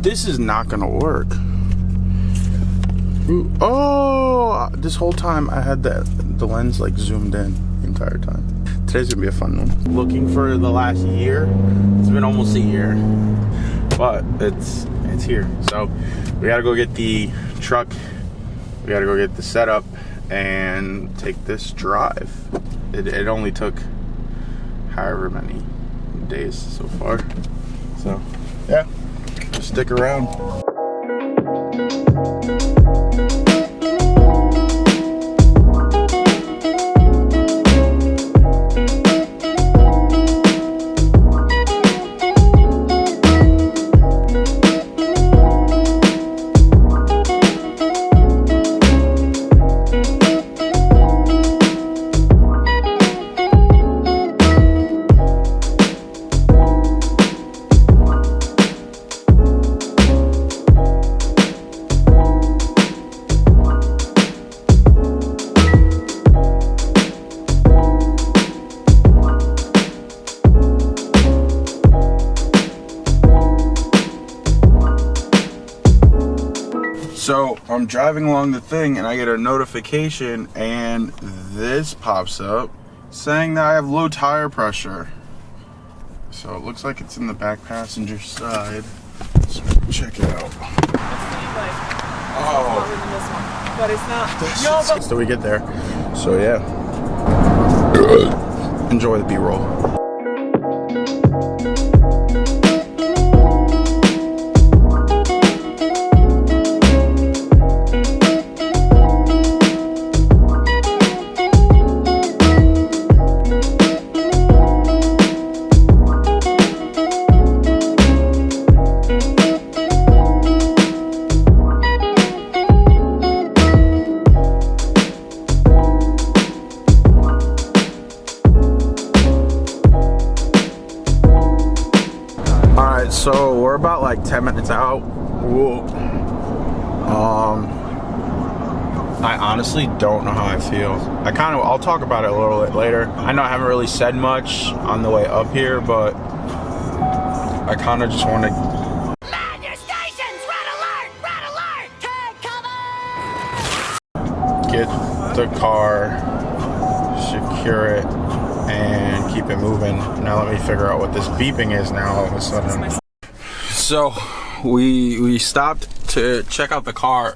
This is not gonna work. Ooh, oh, this whole time I had the lens like zoomed in the entire time. Today's gonna be a fun one. Looking for the last year. It's been almost a year, but it's here. So we gotta go get the truck. We gotta go get the setup and take this drive. It only took however many days so far. So yeah, just stick around. So I'm driving along the thing and I get a notification and this pops up saying that I have low tire pressure. So it looks like it's in the back passenger side. So check it out. Oh. But it's not. No, but so we get there. So yeah. Enjoy the B-roll. So we're about like 10 minutes out. Whoa. I honestly don't know how I feel. I'll talk about it a little bit later. I know I haven't really said much on the way up here, but I kind of just want to. Man your stations! Red alert! Take cover! Get the car, secure it, and keep it moving. Now let me figure out what this beeping is now all of a sudden. So we stopped to check out the car.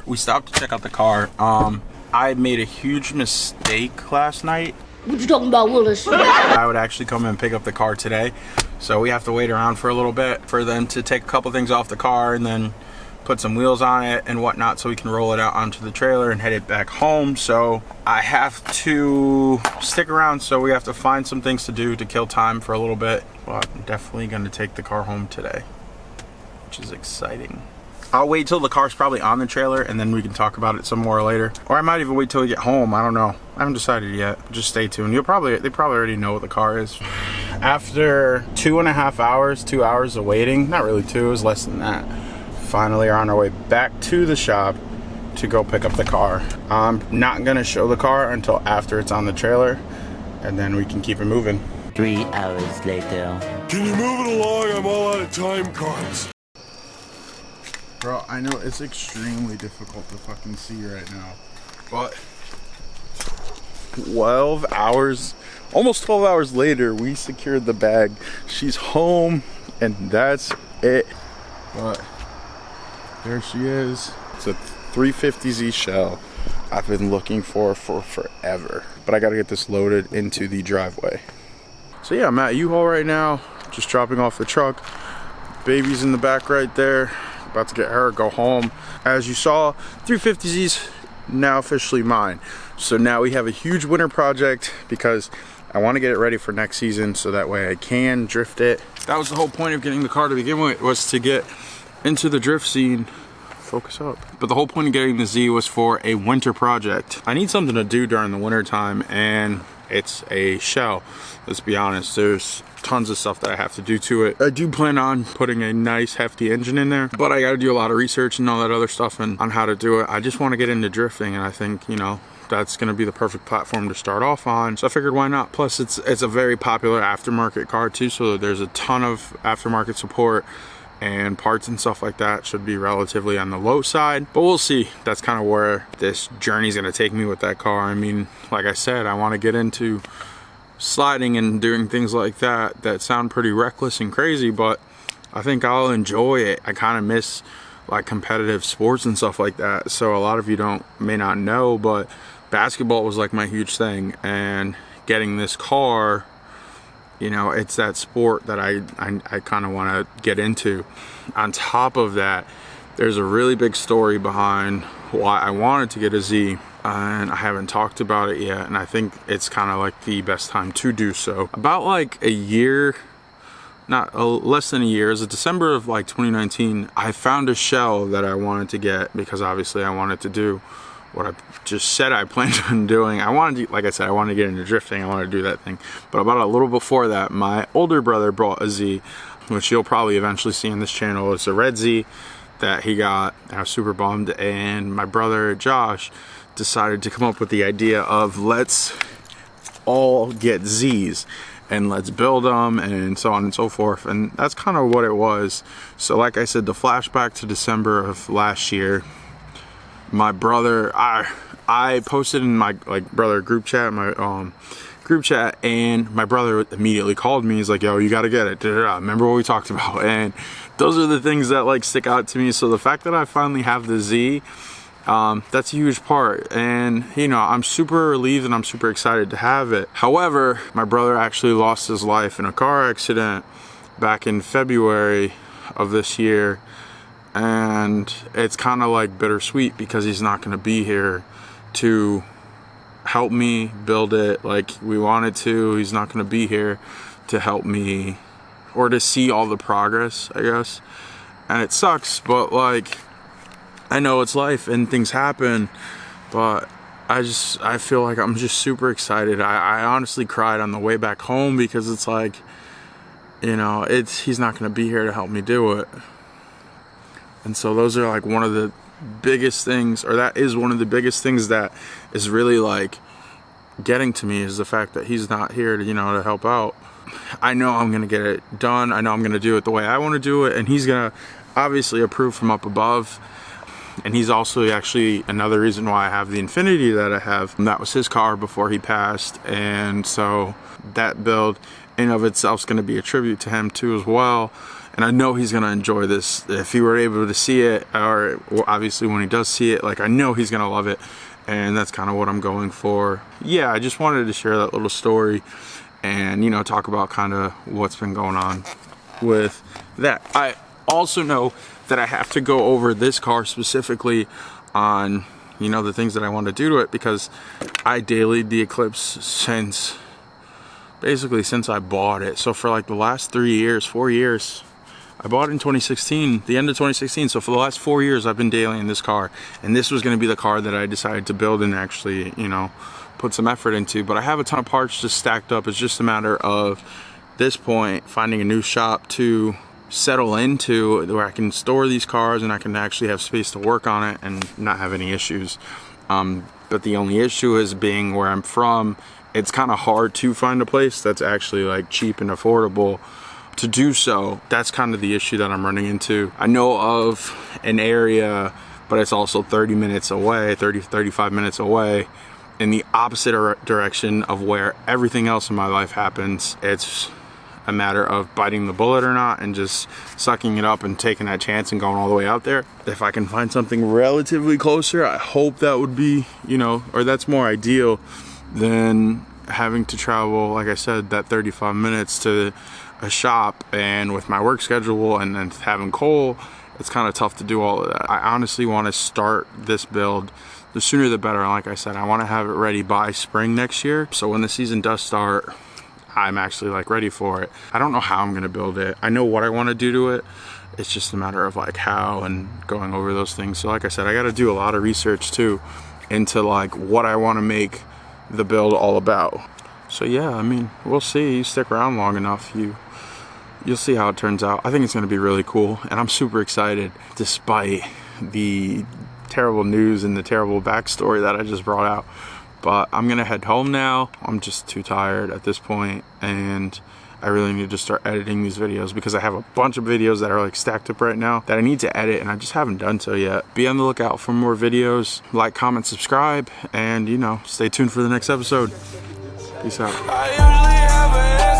I made a huge mistake last night. What you talking about, Willis? I would actually come and pick up the car today. So we have to wait around for a little bit for them to take a couple things off the car and then put some wheels on it and whatnot so we can roll it out onto the trailer and head it back home. So I have to stick around, so we have to find some things to do to kill time for a little bit. But I'm definitely gonna take the car home today, which is exciting. I'll wait till the car's probably on the trailer and then we can talk about it some more later. Or I might even wait till we get home, I don't know. I haven't decided yet, just stay tuned. They probably already know what the car is. After 2.5 hours, 2 hours of waiting, not really 2, it was less than that. Finally are on our way back to the shop to go pick up the car. I'm not gonna show the car until after it's on the trailer and then we can keep it moving. 3 hours later. Can you move it along? I'm all out of time cards. Bro, I know it's extremely difficult to fucking see right now, but 12 hours, almost 12 hours later, we secured the bag. She's home and that's it. But there she is. It's a 350Z shell I've been looking for forever, but I gotta get this loaded into the driveway. So yeah, I'm at U-Haul right now, just dropping off the truck. Baby's in the back right there. About to get her, go home. As you saw, 350Z's now officially mine. So now we have a huge winter project because I want to get it ready for next season so that way I can drift it. That was the whole point of getting the car to begin with, was to get into the drift scene. Focus up. But the whole point of getting the Z was for a winter project. I need something to do during the winter time and it's a shell. Let's be honest, there's tons of stuff that I have to do to it. I do plan on putting a nice hefty engine in there, but I gotta do a lot of research and all that other stuff and on how to do it. I just want to get into drifting, and I think, you know, that's gonna be the perfect platform to start off on. So I figured, why not? Plus it's a very popular aftermarket car too, so there's a ton of aftermarket support and parts and stuff like that should be relatively on the low side, but we'll see. That's kind of where this journey is going to take me with that car. I mean, like I said, I want to get into sliding and doing things like that sound pretty reckless and crazy, but I think I'll enjoy it. I kind of miss like competitive sports and stuff like that, so a lot of you may not know, but basketball was like my huge thing, and getting this car, you know, it's that sport that I kind of want to get into. On top of that, there's a really big story behind why I wanted to get a Z, and I haven't talked about it yet, and I think it's kind of like the best time to do so. About like a year, less than a year, as of December of like 2019, I found a shell that I wanted to get because obviously I wanted to do what I just said I planned on doing. I wanted to, like I said, I wanted to get into drifting. I wanted to do that thing. But about a little before that, my older brother brought a Z, which you'll probably eventually see in this channel. It's a red Z that he got, and I was super bummed. And my brother Josh decided to come up with the idea of let's all get Z's and let's build them and so on and so forth. And that's kind of what it was. So like I said, the flashback to December of last year, my brother, I posted in my like brother group chat, and my brother immediately called me. He's like, yo, you gotta get it. Remember what we talked about? And those are the things that like stick out to me. So the fact that I finally have the Z, that's a huge part, and you know, I'm super relieved and I'm super excited to have it. However, my brother actually lost his life in a car accident back in February of this year, and it's kind of like bittersweet because he's not going to be here to help me build it like we wanted to. He's not going to be here to help me or to see all the progress, I guess, and it sucks, but like I know it's life and things happen, but I feel like I'm just super excited. I honestly cried on the way back home because it's like, you know, he's not going to be here to help me do it. And so those are like one of the biggest things, or that is one of the biggest things that is really like getting to me, is the fact that he's not here to, you know, to help out. I know I'm gonna get it done. I know I'm gonna do it the way I want to do it, and he's gonna obviously approve from up above. And he's also actually another reason why I have the Infinity that I have. And that was his car before he passed, and so that build in of itself is going to be a tribute to him too as well. And I know he's going to enjoy this if he were able to see it, or obviously when he does see it, like I know he's going to love it, and that's kind of what I'm going for. Yeah, I just wanted to share that little story and, you know, talk about kind of what's been going on with that. I also know that I have to go over this car specifically on, you know, the things that I want to do to it, because I dailied the Eclipse since I bought it. So for like the last 4 years, I bought it in 2016, the end of 2016. So for the last 4 years, I've been dailying this car, and this was going to be the car that I decided to build and actually, you know, put some effort into. But I have a ton of parts just stacked up. It's just a matter of this point finding a new shop to settle into where I can store these cars and I can actually have space to work on it and not have any issues. But the only issue is, being where I'm from, it's kind of hard to find a place that's actually like cheap and affordable to do so. That's kind of the issue that I'm running into. I know of an area, but it's also 35 minutes away in the opposite direction of where everything else in my life happens. It's a matter of biting the bullet or not, and just sucking it up and taking that chance and going all the way out there. If I can find something relatively closer, I hope that would be, you know, or that's more ideal than having to travel, like I said, that 35 minutes to a shop. And with my work schedule and then having Cole, it's kind of tough to do all of that. I honestly want to start this build, the sooner the better. And like I said, I want to have it ready by spring next year, so when the season does start, I'm actually like ready for it. I don't know how I'm gonna build it. I know what I want to do to it. It's just a matter of like how and going over those things. So like I said, I got to do a lot of research too into like what I want to make the build all about. So yeah, I mean, we'll see. You stick around long enough, you'll see how it turns out. I think it's gonna be really cool, and I'm super excited despite the terrible news and the terrible backstory that I just brought out. But I'm gonna head home now. I'm just too tired at this point, and I really need to start editing these videos because I have a bunch of videos that are like stacked up right now that I need to edit and I just haven't done so yet. Be on the lookout for more videos. Like, comment, subscribe, and you know, stay tuned for the next episode. Peace out. I usually have a